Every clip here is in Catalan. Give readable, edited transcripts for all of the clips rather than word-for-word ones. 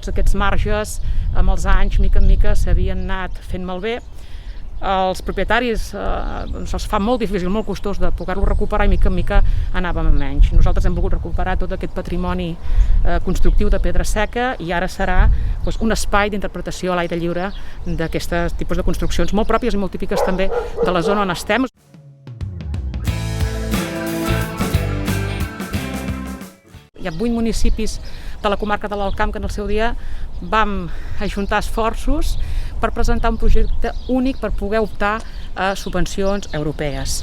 tots aquests marges, amb els anys, mica en mica, s'havien anat fent malbé. Els propietaris se'ls fa molt difícil, molt costós de poder-lo recuperar i mica en mica anàvem a menys. Nosaltres hem volgut recuperar tot aquest patrimoni constructiu de pedra seca i ara serà un espai d'interpretació a l'aire lliure d'aquests tipus de construccions molt pròpies i molt típiques també de la zona on estem. Hi ha 8 municipis de la comarca de l'Alt Camp que en el seu dia vam ajuntar esforços per presentar un projecte únic per poder optar a subvencions europees.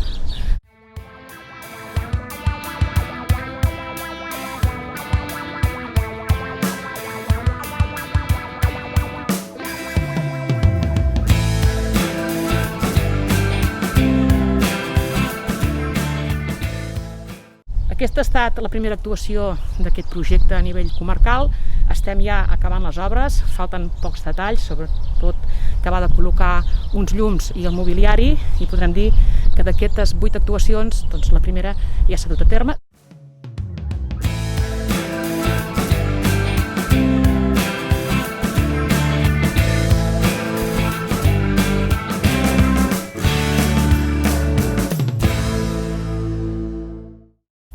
Aquesta ha estat la primera actuació d'aquest projecte a nivell comarcal. Estem ja acabant les obres, falten pocs detalls, sobretot acabar de col·locar uns llums i el mobiliari, i podrem dir que d'aquestes 8 actuacions, doncs la primera ja s'ha dut a terme.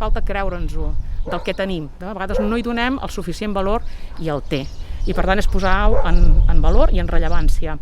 Falta creure'ns-ho del que tenim. De vegades no hi donem el suficient valor i el té. I per tant és posar-ho en valor i en rellevància.